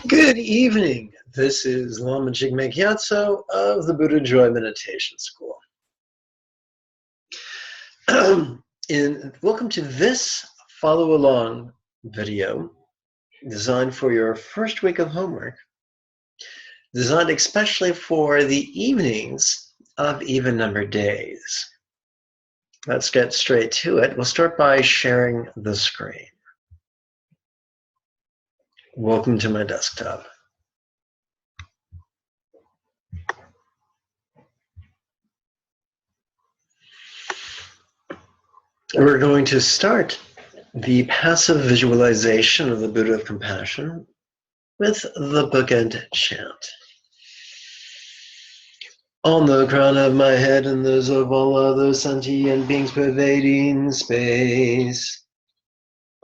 Good evening. This is Lama Jigme Gyatso of the Buddha Joy Meditation School. Welcome to this follow-along video designed for your first week of homework, designed especially for the evenings of even-numbered days. Let's get straight to it. We'll start by sharing the screen. Welcome to my desktop. We're going to start the passive visualization of the Buddha of Compassion with the bookend chant. On the crown of my head and those of all other sentient beings pervading space,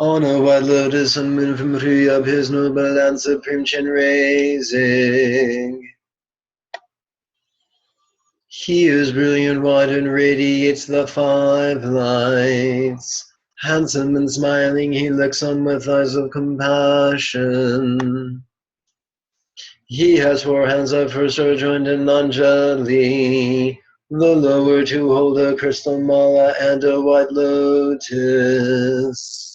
on a white lotus and moon from free of his noble and supreme chin raising. He is brilliant white and radiates the five lights. Handsome and smiling, he looks on with eyes of compassion. He has 4 hands that first are joined in Anjali, the lower two hold a crystal mala and a white lotus.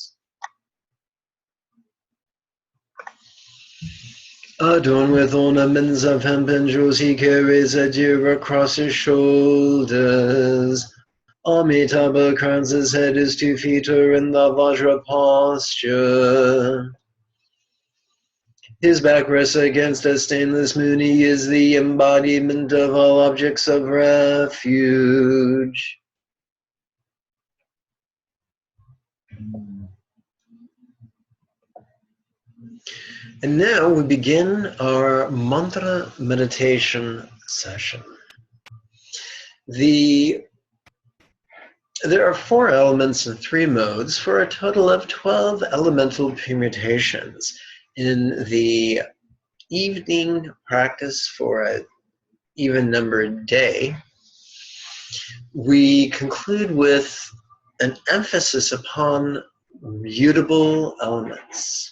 Adorned with ornaments of hemp and jewels, he carries a deer across his shoulders. Amitabha crowns his head, his 2 feet are in the Vajra posture. His back rests against a stainless moon. He is the embodiment of all objects of refuge. And now we begin our mantra meditation session. There are 4 elements and 3 modes for a total of 12 elemental permutations. In the evening practice for an even-numbered day, we conclude with an emphasis upon mutable elements.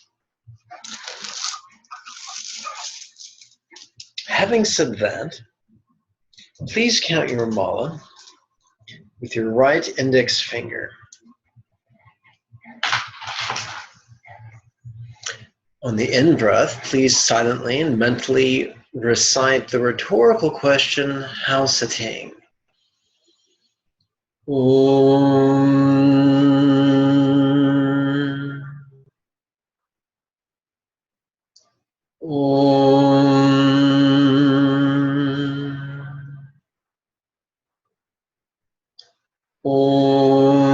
Having said that, please count your mala with your right index finger. On the in-breath, please silently and mentally recite the rhetorical question, how sitting? Om. Om. Om.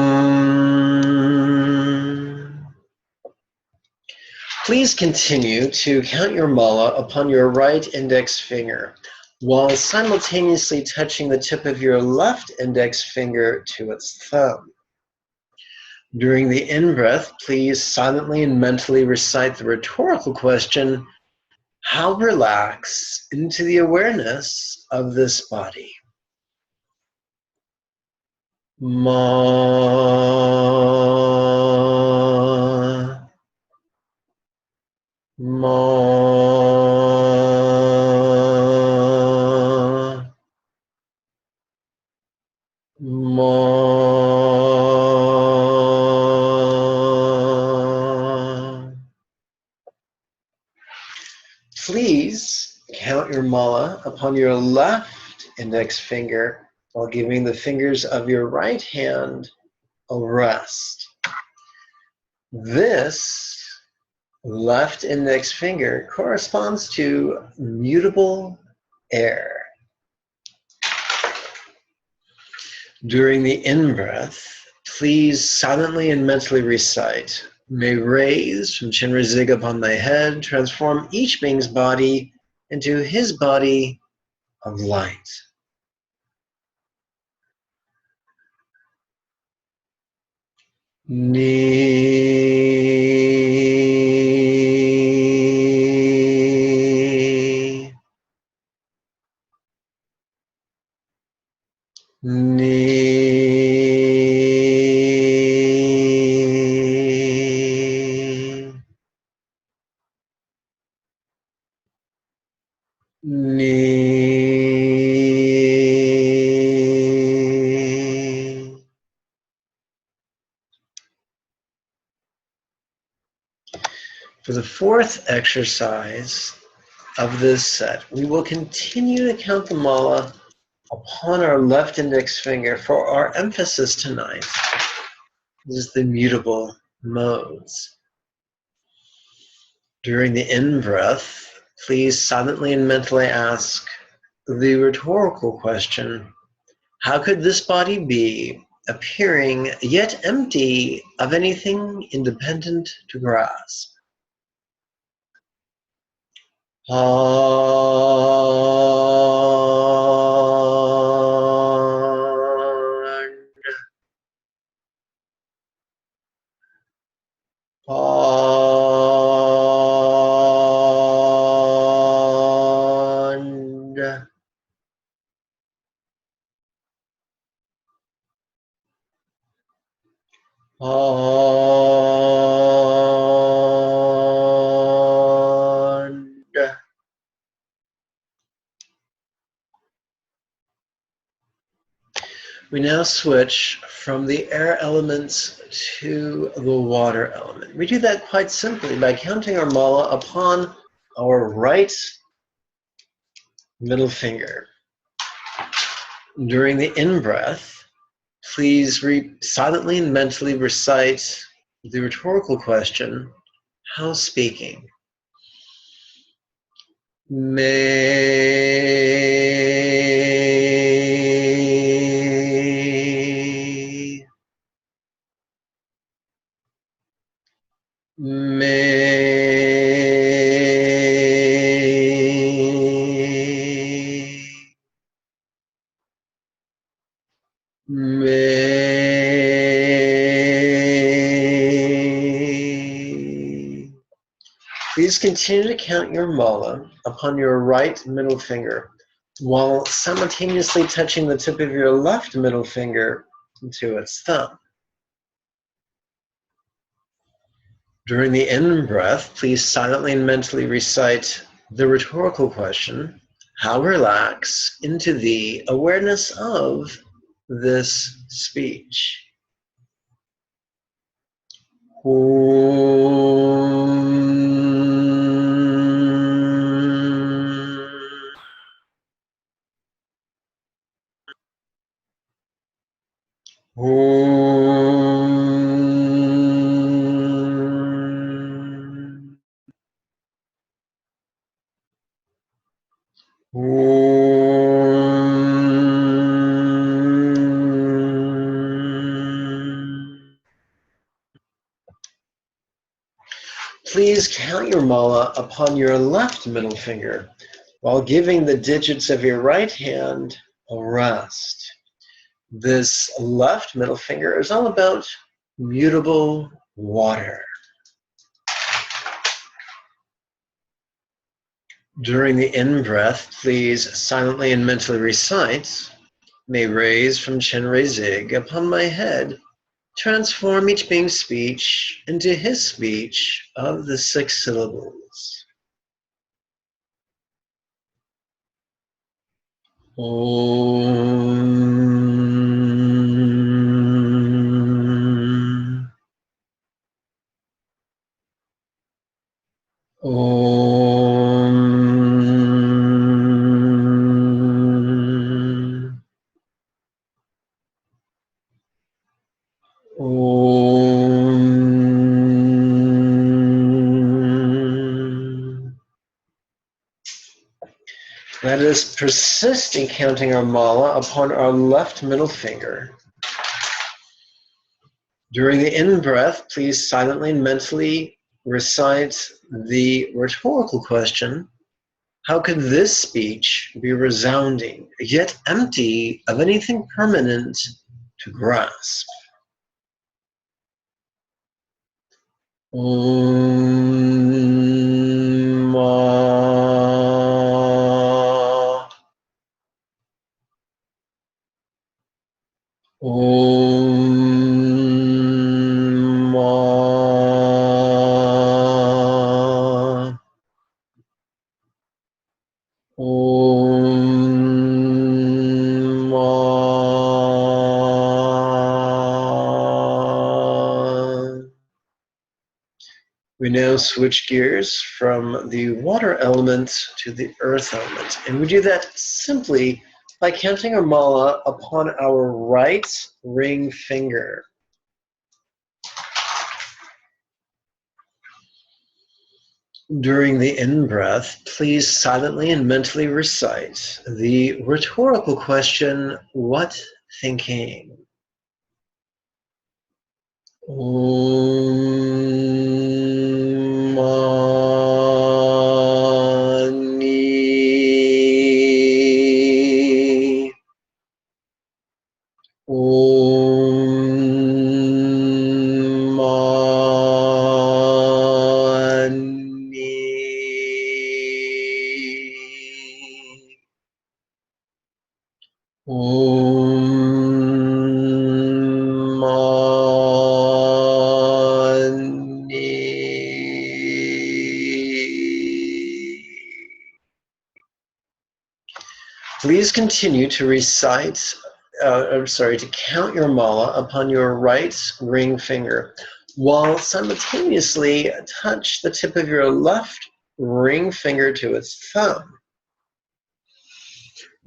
Please continue to count your mala upon your right index finger while simultaneously touching the tip of your left index finger to its thumb. During the in-breath, please silently and mentally recite the rhetorical question, how relax into the awareness of this body? Ma. Ma. Ma. Please count your mala upon your left index finger while giving the fingers of your right hand a rest. This left index finger corresponds to mutable air. During the in-breath, please silently and mentally recite, may rays from Chenrezig upon thy head transform each being's body into his body of light. Ni. Ni. Ni. For the fourth exercise of this set, we will continue to count the mala upon our left index finger for our emphasis tonight. This is the mutable modes. During the in-breath, please silently and mentally ask the rhetorical question, how could this body be, appearing yet empty of anything independent to grasp? We now switch from the air elements to the water element. We do that quite simply by counting our mala upon our right middle finger. During the in-breath, please silently and mentally recite the rhetorical question, how speaking? Please continue to count your mala upon your right middle finger while simultaneously touching the tip of your left middle finger to its thumb. During the in-breath, please silently and mentally recite the rhetorical question, how relax into the awareness of this speech. Please count your mala upon your left middle finger while giving the digits of your right hand a rest. This left middle finger is all about mutable water. During the in-breath, please silently and mentally recite, may raise from Chenrei Zig upon my head, transform each being's speech into his speech of the 6 syllables. Om. Om. Om. Let us persist in counting our mala upon our left middle finger. During the in-breath, please silently and mentally recite the rhetorical question, how could this speech be resounding, yet empty of anything permanent to grasp? Om. Ma. Om. Ma. Om. We now switch gears from the water element to the earth element. And we do that simply by counting our mala upon our right ring finger. During the in-breath, please silently and mentally recite the rhetorical question, what thinking? Om Mani. Om Mani. Om Mani. Please continue to recite, to count your mala upon your right ring finger, while simultaneously touch the tip of your left ring finger to its thumb.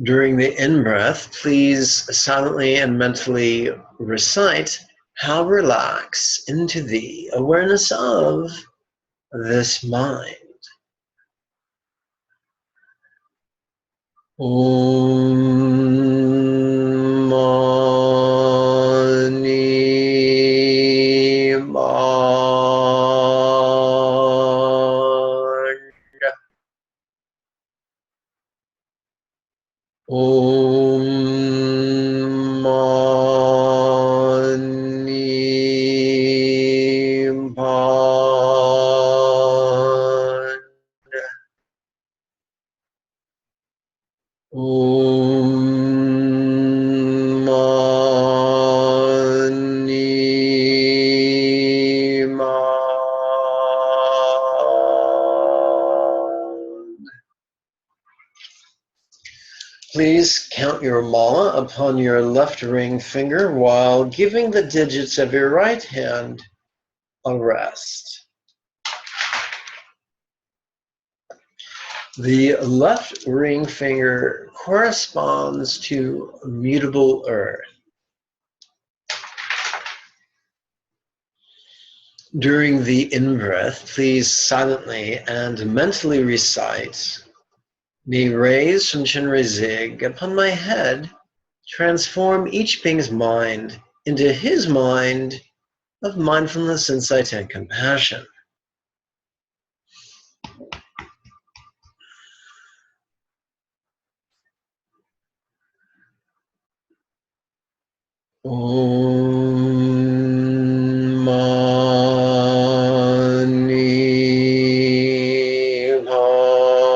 During the in-breath, please silently and mentally recite, how relax into the awareness of this mind. Om Mani Mani. Om Mani Mani. Om Mani Mani. Please count your mala upon your left ring finger while giving the digits of your right hand a rest. The left ring finger corresponds to mutable earth. During the in-breath, please silently and mentally recite, may rays from Chenrezig upon my head transform each being's mind into his mind of mindfulness, insight, and compassion. Om Mani Padme.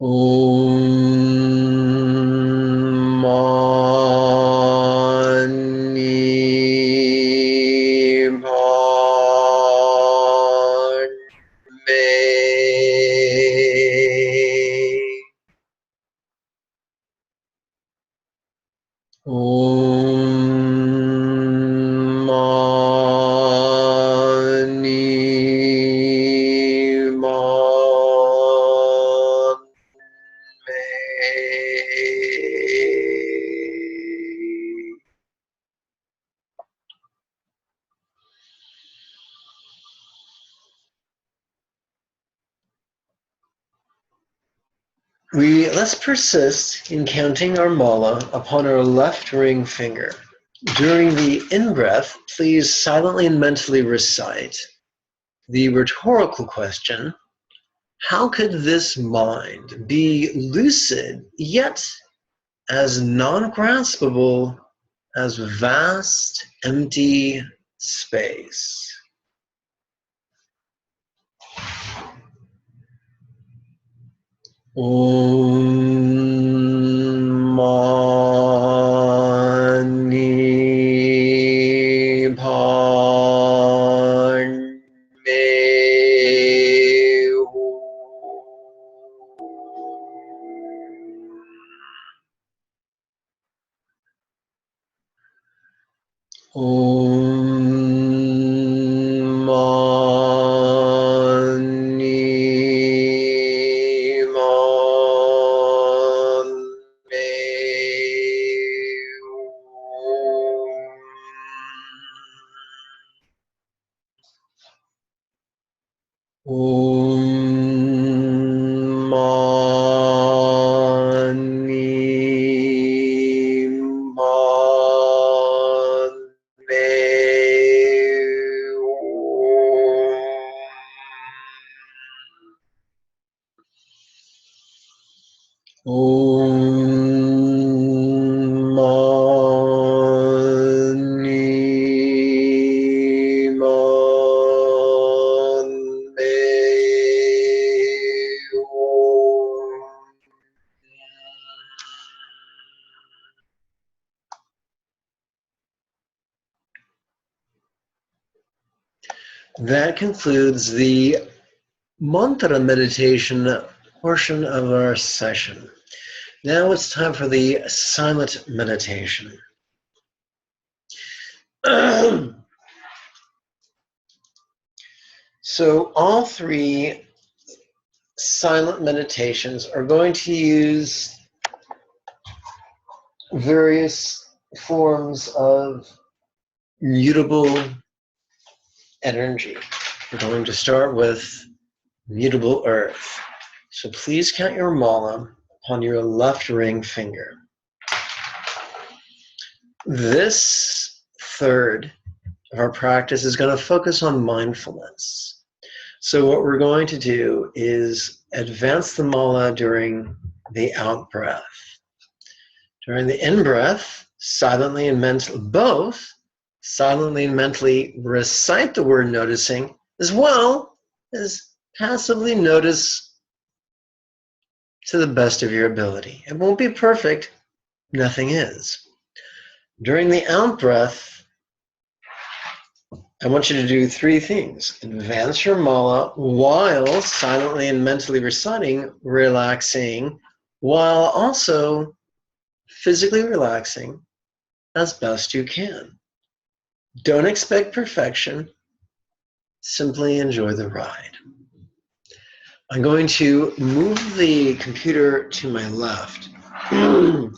Om Mani Padme. Om Mani Padme. Let's persist in counting our mala upon our left ring finger. During the in-breath, please silently and mentally recite the rhetorical question, how could this mind be lucid yet as non-graspable as vast, empty space? Om Mani Padme. Om Mani Om Mani Om Mani That concludes the mantra meditation portion of our session. Now it's time for the silent meditation. So all three silent meditations are going to use various forms of mutable energy. We're going to start with mutable earth. So please count your mala upon your left ring finger. This third of our practice is going to focus on mindfulness. So what we're going to do is advance the mala during the out breath. During the in breath, silently and mentally, both silently and mentally recite the word noticing, as well as passively notice to the best of your ability. It won't be perfect, nothing is. During the out breath, I want you to do three things. Advance your mala while silently and mentally reciting, relaxing, while also physically relaxing as best you can. Don't expect perfection. Simply enjoy the ride. I'm going to move the computer to my left. I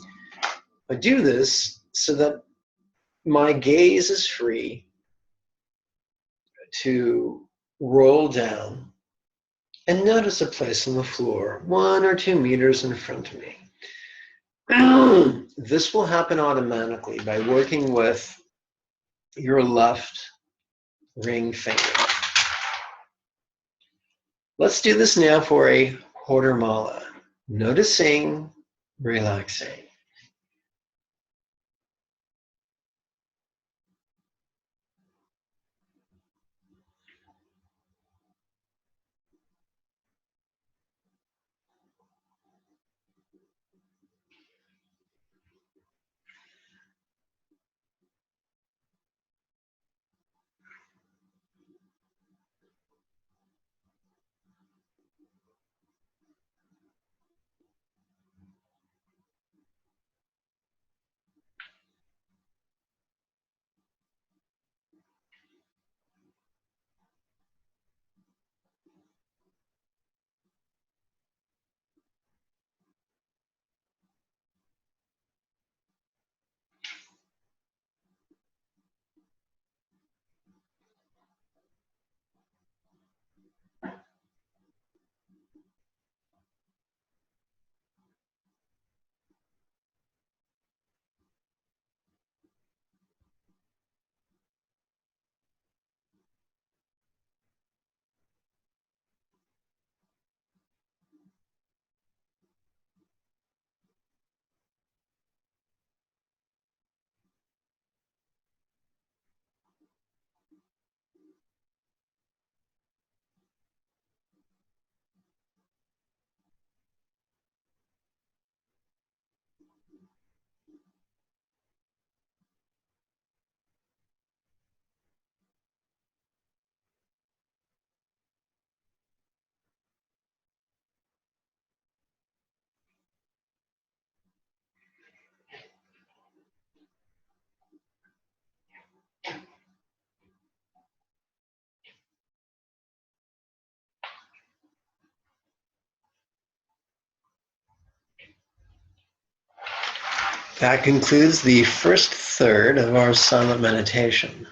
do this so that my gaze is free to roll down and notice a place on the floor 1 or 2 meters in front of me. This will happen automatically by working with your left ring finger. Let's do this now for a quarter mala. Noticing, relaxing. That concludes the first third of our silent meditation.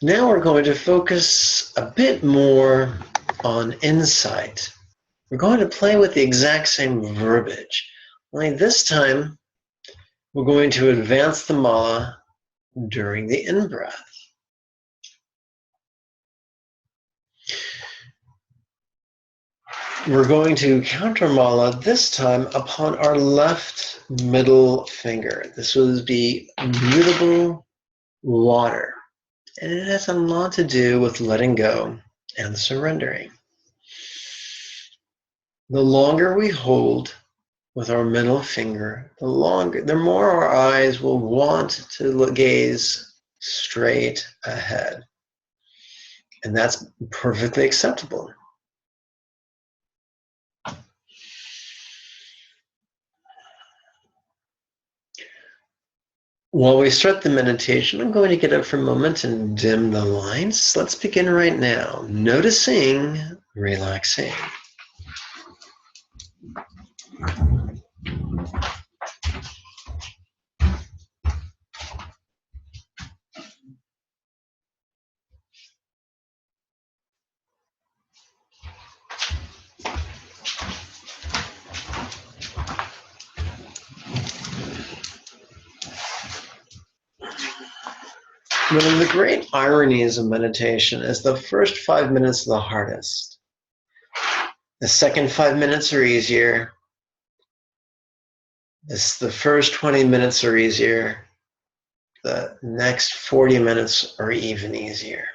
Now we're going to focus a bit more on insight. We're going to play with the exact same verbiage, only this time we're going to advance the mala during the in-breath. We're going to count our mala this time upon our left middle finger. This will be mutable water, and it has a lot to do with letting go and surrendering. The longer we hold with our middle finger, the more our eyes will want to gaze straight ahead. And that's perfectly acceptable. While we start the meditation, I'm going to get up for a moment and dim the lights. Let's begin right now. Noticing, relaxing. One of the great ironies of meditation is the first 5 minutes are the hardest. The second 5 minutes are easier. The first 20 minutes are easier. The next 40 minutes are even easier.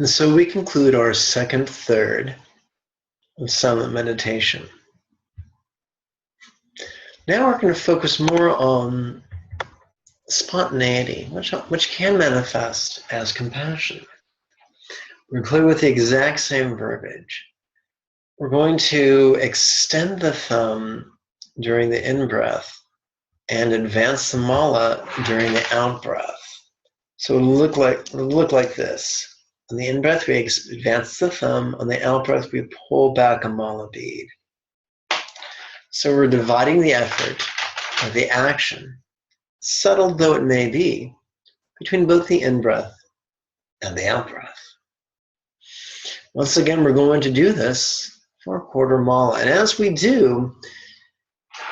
And so we conclude our second third of silent meditation. Now we're going to focus more on spontaneity, which can manifest as compassion. We're clear with the exact same verbiage. We're going to extend the thumb during the in-breath and advance the mala during the out-breath. So it'll look like this. On the in-breath, we advance the thumb. On the out-breath, we pull back a mala bead. So we're dividing the effort of the action, subtle though it may be, between both the in-breath and the out-breath. Once again, we're going to do this for a quarter mala. And as we do,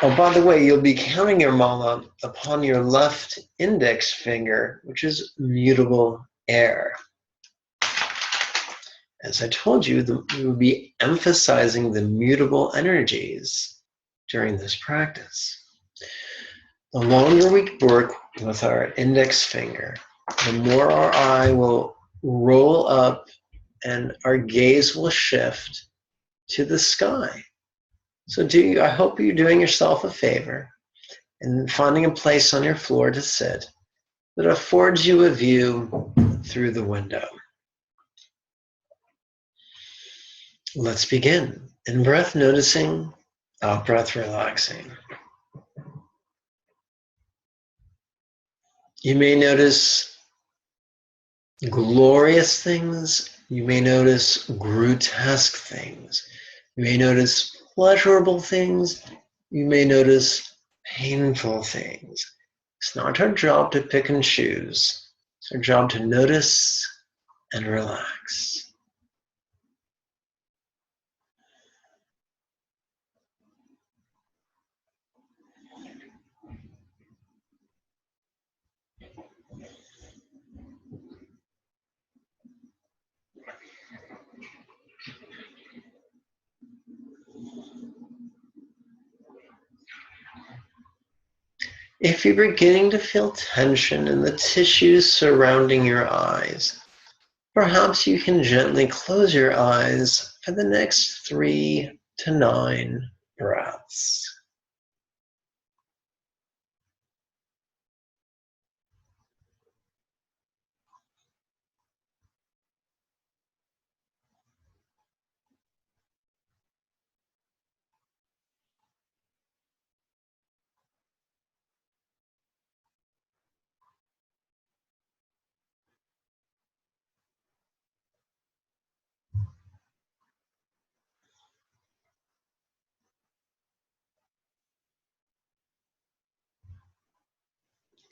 oh, by the way, you'll be counting your mala upon your left index finger, which is mutable air. As I told you, we will be emphasizing the mutable energies during this practice. The longer we work with our index finger, the more our eye will roll up and our gaze will shift to the sky. So I hope you're doing yourself a favor and finding a place on your floor to sit that affords you a view through the window. Let's begin. In breath noticing, out breath relaxing. You may notice glorious things. You may notice grotesque things. You may notice pleasurable things. You may notice painful things. It's not our job to pick and choose. It's our job to notice and relax. If you're beginning to feel tension in the tissues surrounding your eyes, perhaps you can gently close your eyes for the next 3 to 9 breaths.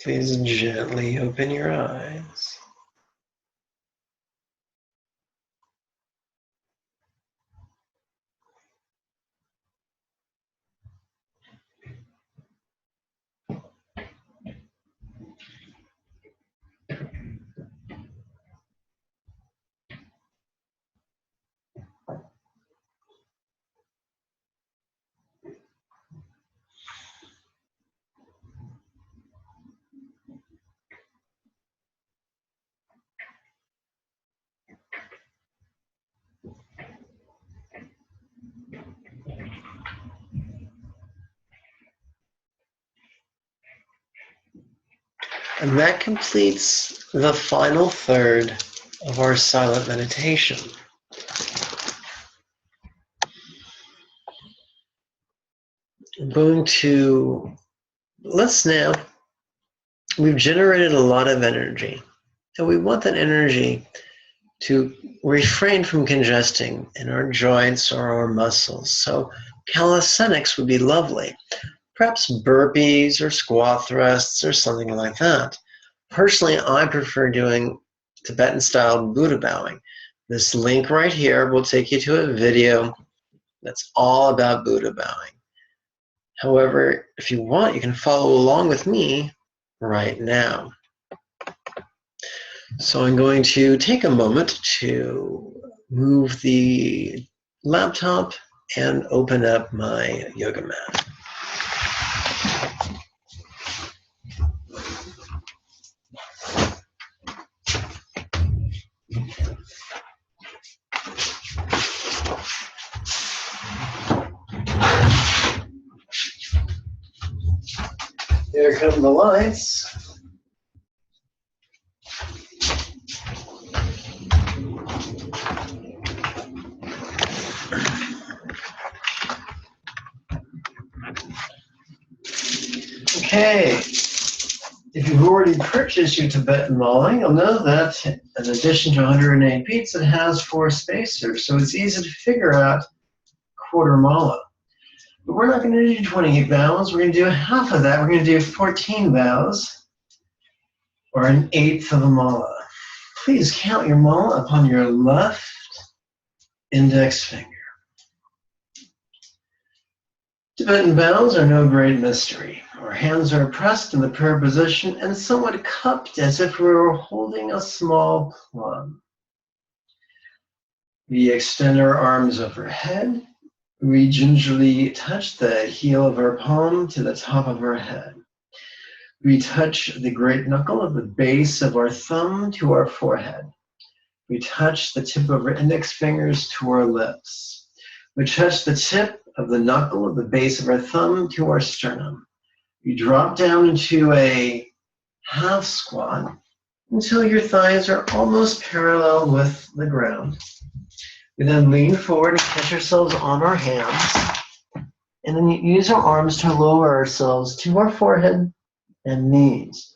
Please gently open your eyes. And that completes the final third of our silent meditation. I'm going to, we've generated a lot of energy, and we want that energy to refrain from congesting in our joints or our muscles. So calisthenics would be lovely. Perhaps burpees or squat thrusts or something like that. Personally, I prefer doing Tibetan-style Buddha bowing. This link right here will take you to a video that's all about Buddha bowing. However, if you want, you can follow along with me right now. So I'm going to take a moment to move the laptop and open up my yoga mat. Here come the lights. Okay, if you've already purchased your Tibetan mala, you'll know that in addition to 108 beats, it has 4 spacers, so it's easy to figure out quarter mala. But we're not going to do 28 bows, we're going to do half of that. We're going to do 14 bows, or an eighth of a mala. Please count your mala upon your left index finger. Tibetan bows are no great mystery. Our hands are pressed in the prayer position and somewhat cupped as if we were holding a small plum. We extend our arms overhead. We gingerly touch the heel of our palm to the top of our head. We touch the great knuckle of the base of our thumb to our forehead. We touch the tip of our index fingers to our lips. We touch the tip of the knuckle of the base of our thumb to our sternum. We drop down into a half squat until your thighs are almost parallel with the ground. We then lean forward and catch ourselves on our hands, and then use our arms to lower ourselves to our forehead and knees.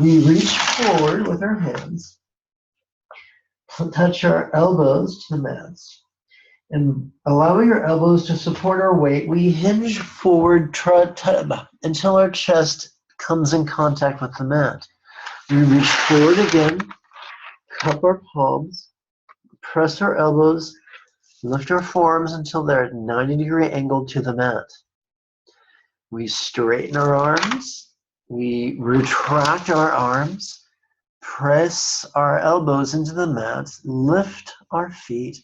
We reach forward with our hands, touch our elbows to the mats, and allowing our elbows to support our weight, we hinge forward until our chest comes in contact with the mat. We reach forward again, cup our palms, press our elbows, lift our forearms until they're at 90-degree angle to the mat. We straighten our arms, we retract our arms, press our elbows into the mat, lift our feet,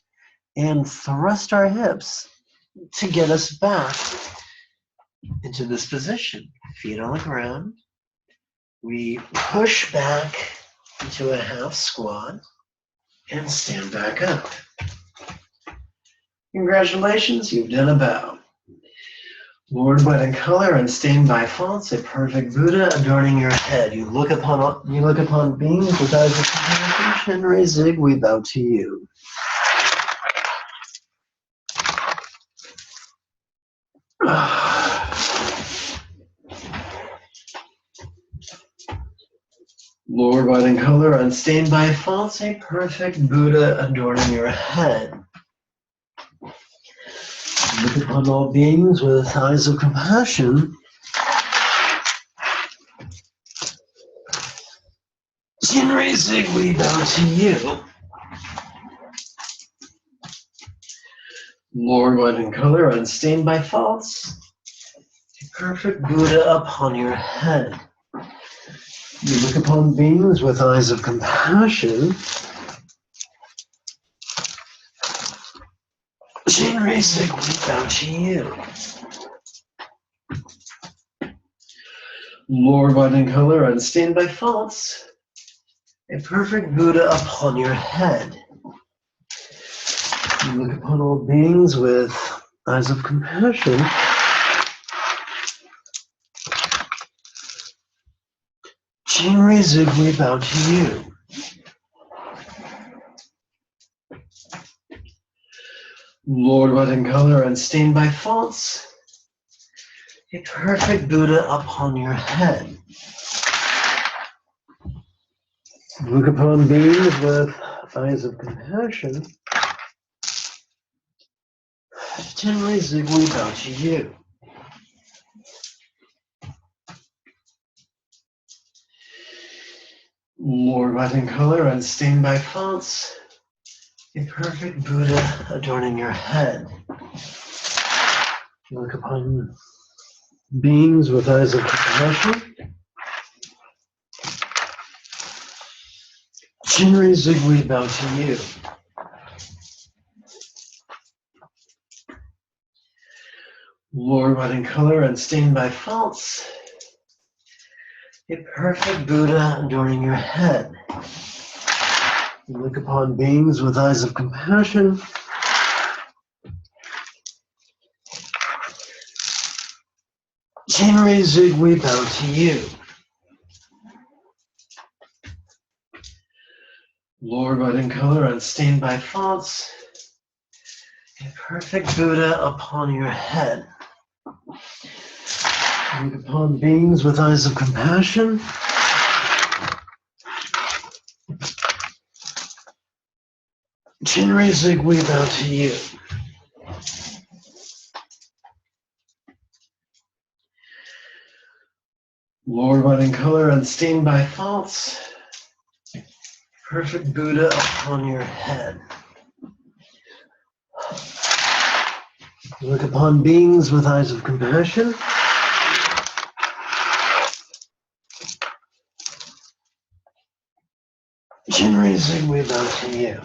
and thrust our hips to get us back into this position. Feet on the ground. We push back into a half squat and stand back up. Congratulations, you've done a bow. Lord, white in color and stained by fonts, a perfect Buddha adorning your head. You look upon beings with eyes of compassion, chin raised, zig, we bow to you. Lord, white in color, unstained by fonts, a perfect Buddha adorning your head. Look upon all beings with eyes of compassion. Chin raised, zig, we bow to you. Lord, white in color, unstained by faults, a perfect Buddha upon your head. You look upon beings with eyes of compassion. Chin raised, zig, we bow to you. Lord, white in color, unstained by faults, a perfect Buddha upon your head. You look upon all beings with eyes of compassion. Chin raised, zig, we bow to you. Lord, white in color, unstained by faults, a perfect Buddha upon your head. Look upon beings with eyes of compassion. Chin raised, zig, we bow to you. Lord, white in color, unstained by faults, a perfect Buddha adorning your head. Look upon beings with eyes of compassion. Chin raised, zig, we bow to you. Lord, white in color, unstained by faults, a perfect Buddha adorning your head. You look upon beings with eyes of compassion. Chin raised, zig, we bow to you. Lord, white in color, unstained by faults, a perfect Buddha upon your head. You look upon beings with eyes of compassion. Chin raised, zig, we bow to you. Lord, white in color, unstained by faults, perfect Buddha upon your head. Look upon beings with eyes of compassion. Chin raised, zig, we bow to you.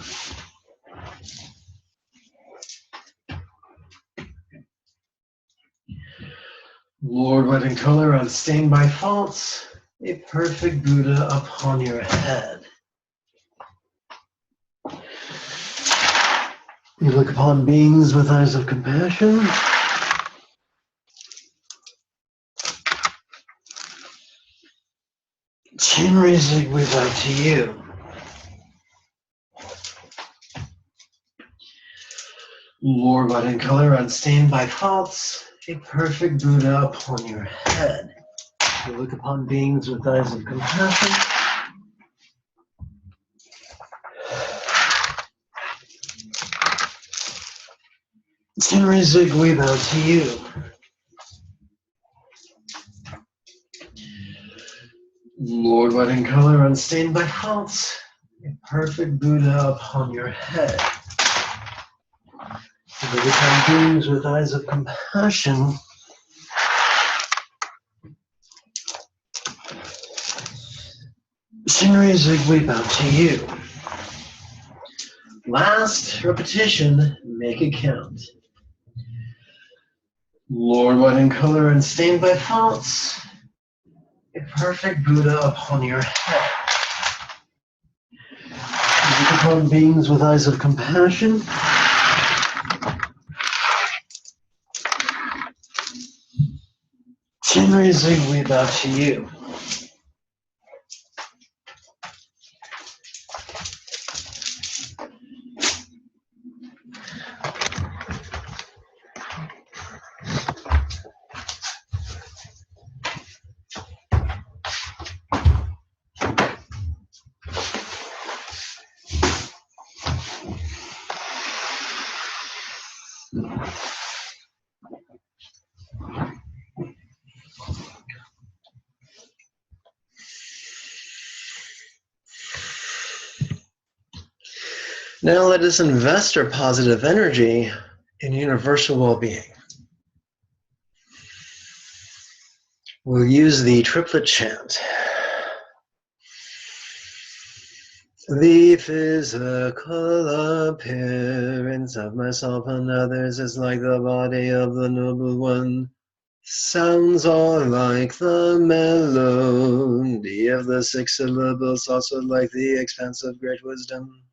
Lord, white in color, unstained by faults, a perfect Buddha upon your head. You look upon beings with eyes of compassion. Chinri Jigme back to you. Lord, white in color, unstained by faults, a perfect Buddha upon your head. You look upon beings with eyes of compassion. Chinri Jigme back to you. Lord, white in color, unstained by faults, a perfect Buddha upon your head. You look upon beings with eyes of compassion. Chinri Jigme back to you. Last repetition, make it count. Lord, white in color, unstained by faults, a perfect Buddha upon your head. You look upon beings with eyes of compassion. Chinri Jigme back to you. Now let us invest our positive energy in universal well-being. We'll use the triplet chant. The physical appearance of myself and others is like the body of the noble one. Sounds are like the melody of the 6 syllables, also like the expanse of great wisdom.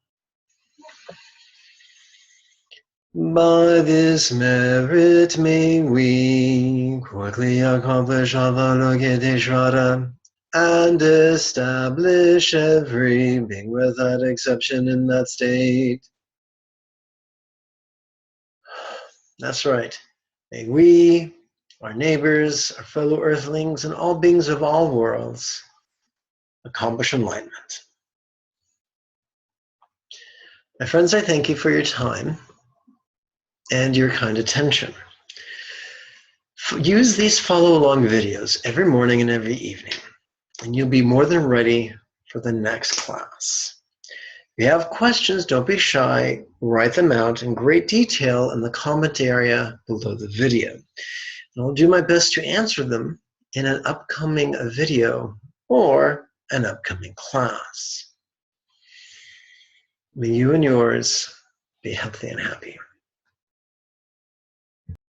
By this merit may we quickly accomplish Avalokiteshvara and establish every being without exception in that state. That's right. May we, our neighbors, our fellow earthlings, and all beings of all worlds accomplish enlightenment. My friends, I thank you for your time and your kind attention. Use these follow-along videos every morning and every evening, and you'll be more than ready for the next class. If you have questions, don't be shy. Write them out in great detail in the comment area below the video. And I'll do my best to answer them in an upcoming video or an upcoming class. May you and yours be healthy and happy.